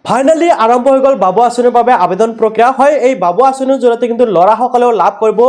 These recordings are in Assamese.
ফাইনালি আৰম্ভ হৈ গ'ল বাবু আঁচনিৰ বাবে আবেদন প্ৰক্ৰিয়া হয়। এই বাবু আঁচনিৰ জৰিয়তে কিন্তু ল'ৰাসকলেও লাভ কৰিব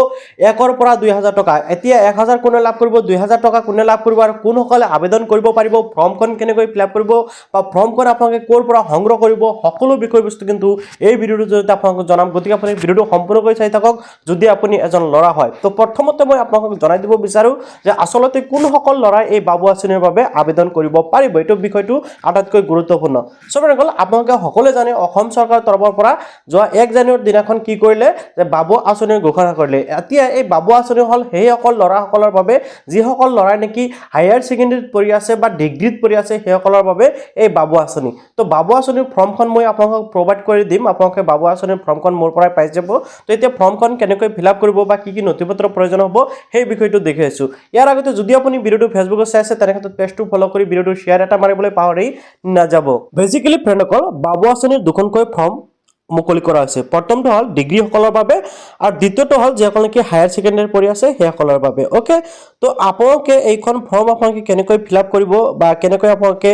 1ৰ পৰা 2,000 টকা। এতিয়া 1,000 কোনে লাভ কৰিব, 2,000 টকা কোনে লাভ কৰিব আৰু কোনসকলে আবেদন কৰিব পাৰিব, ফৰ্মখন কেনেকৈ ফিল আপ কৰিব বা ফৰ্মখন আপোনালোকে ক'ৰ পৰা সংগ্ৰহ কৰিব, সকলো বিষয়বস্তু কিন্তু এই ভিডিঅ'টোৰ জৰিয়তে আপোনালোকক জনাম। গতিকে আপুনি ভিডিঅ'টো সম্পূৰ্ণকৈ চাই থাকক যদি আপুনি এজন ল'ৰা হয়। তো প্ৰথমতে মই আপোনালোকক জনাই দিব বিচাৰোঁ যে আচলতে কোনসকল ল'ৰাই এই বাবু আঁচনিৰ বাবে আবেদন কৰিব পাৰিব, এইটো বিষয়টো আটাইতকৈ গুৰুত্বপূৰ্ণ। চবৰে গ'ল আপোনালোকে সকলোৱে জানে অসম চৰকাৰৰ তৰফৰ পৰা যোৱা 1 জানুৱাৰীৰ দিনাখন কি কৰিলে যে বাবু আঁচনিৰ ঘোষণা কৰিলে। এতিয়া এই বাবু আঁচনি হ'ল সেইসকল ল'ৰাসকলৰ বাবে যিসকল ল'ৰাই নেকি হায়াৰ ছেকেণ্ডেৰীত পঢ়ি আছে বা ডিগ্ৰীত পঢ়ি আছে, সেইসকলৰ বাবে এই বাবু আঁচনি। তো বাবু আঁচনিৰ ফৰ্মখন মই আপোনালোকক প্ৰভাইড কৰি দিম। আপোনালোকে বাবু আঁচনিৰ ফৰ্মখন মোৰ পৰাই পাই যাব। তো এতিয়া ফৰ্মখন কেনেকৈ ফিল আপ কৰিব বা কি কি নথিপত্ৰৰ প্ৰয়োজন হ'ব সেই বিষয়টো দেখি আছোঁ। ইয়াৰ আগতে যদি আপুনি ভিডিঅ'টো ফেচবুকত চাই আছে তেনেক্ষেত্ৰত পেজটো ফ'ল' কৰি ভিডিঅ'টো শ্বেয়াৰ এটা মাৰিবলৈ পাহৰি নাযাব। বেচিকেলি ফ্ৰেণ্ডসকল বাবু আঁচনিৰ দুখনকৈ ফৰ্ম মুকলি কৰা হৈছে। প্ৰথমটো হ'ল ডিগ্ৰীসকলৰ বাবে আৰু দ্বিতীয়টো হ'ল যিসকল নেকি হায়াৰ ছেকেণ্ডেৰী পঢ়ি আছে সেইসকলৰ বাবে। অ'কে, তো আপোনালোকে এইখন ফৰ্ম আপোনালোকে কেনেকৈ ফিল আপ কৰিব বা কেনেকৈ আপোনালোকে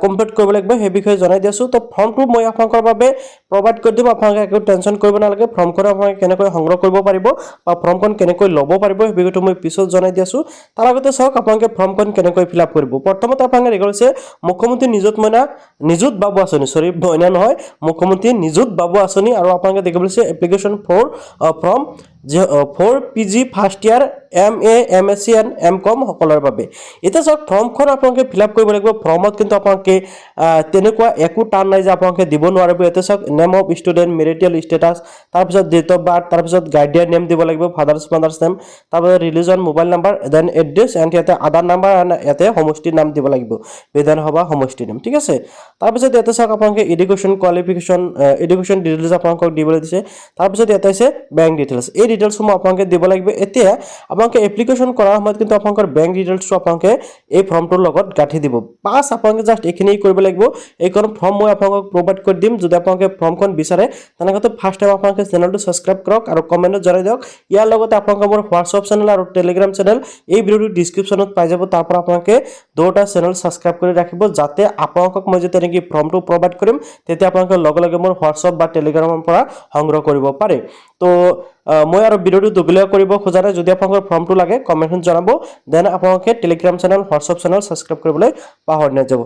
কমপ্লিট কৰিব লাগিব সেই বিষয়ে জনাই দি আছোঁ। তো ফৰ্মটো মই আপোনালোকৰ বাবে প্ৰভাইড কৰি দিম। আপোনালোকে একো টেনশ্যন কৰিব নালাগে। ফৰ্মখন আপোনালোকে কেনেকৈ সংগ্ৰহ কৰিব পাৰিব বা ফৰ্মখন কেনেকৈ ল'ব পাৰিব সেই বিষয়টো মই পিছত জনাই দি আছোঁ। তাৰ আগতে চাওক আপোনালোকে ফৰ্মখন কেনেকৈ ফিল আপ কৰিব। প্ৰথমতে আপোনালোকে ৰেগুলাৰ হৈছে মুখ্যমন্ত্ৰী নিযুত বাবু আঁচনি, মইনা নহয়, মুখ্যমন্ত্ৰী নিযুত বাবু আঁচনি আৰু আপোনালোকে দেখিব লৈছে application form for PG first year MA MSc and MCom সকলৰ বাবে। এতিয়া চাওক ফৰ্মখন আপোনালোকে ফিল আপ কৰিব লাগিব। ফৰ্মত কিন্তু আপোনালোকে তেনেকুৱা একো টান নাই যে আপোনালোকে দিব নোৱাৰিব। এতিয়া চাওক name of student, marital status, তাৰপিছত ডেট অফ বাৰ্থ, তাৰপিছত গাৰ্ডিয়ান নেম দিব লাগিব, ফাদাৰ্ছ মাদাৰ্ছ নেম, তাৰপিছত religion, mobile number, then address and ইয়াতে আধাৰ নাম্বাৰ এণ্ড ইয়াতে সমষ্টিৰ নাম দিব লাগিব, বিধানসভা সমষ্টিৰ নাম। ঠিক আছে, তাৰপিছত ইয়াতে চাওক আপোনালোকে এডুকেশ্যন কোৱালিফিকেশ্যন, এডুকেশ্যন ডিটেইলছ আপোনালোকক দিবলৈ দিছে। তাৰপিছত ইয়াতে আছে বেংক ডিটেইলছ, এই ডিটেইলছসমূহ আপোনালোকে দিব লাগিব। এতিয়া আপোনালোকে এপ্লিকেশ্যন কৰাৰ সময়ত কিন্তু আপোনালোকৰ বেংক ডিটেইলছটো আপোনালোকে এই ফৰ্মটোৰ লগত গাঁঠি দিব। পাছ আপোনালোকে জাষ্ট এইখিনি কৰিব লাগিব। এইখন ফৰ্ম মই আপোনালোকক প্ৰভাইড কৰি দিম। যদি আপোনালোকে ফৰ্মখন বিচাৰে তেনেহ'লে ফাৰ্ষ্ট টাইম আপোনালোকে চেনেলটো ছাবস্ক্ৰাইব কৰক আৰু কমেণ্টত জনাই দিয়ক। ইয়াৰ লগতে আপোনালোকে মোৰ হোৱাটছআপ চেনেল আৰু টেলিগ্ৰাম চেনেল এই ভিডিঅ'টোৰ ডিছক্ৰিপশ্যনত পাই যাব। তাৰ পৰা আপোনালোকে দুটা চেনেল ছাবস্ক্ৰাইব কৰি ৰাখিব, যাতে আপোনালোকক মই যেতিয়া নেকি ফৰ্মটো প্ৰভাইড কৰিম তেতিয়া আপোনালোকে লগে লগে মোৰ হোৱাটছআপ বা টেলিগ্ৰামৰ পৰা সংগ্ৰহ কৰিব পাৰে। তো মই আৰু ভিডিঅ'টো দুগুলীয়া কৰিব খোজা নাই। যদি আপোনালোকৰ ফৰ্মটো লাগে কমেণ্টত জনাব। দেন আপোনালোকে Telegram channel, WhatsApp channel subscribe কৰিবলৈ পাহৰি নাযাব।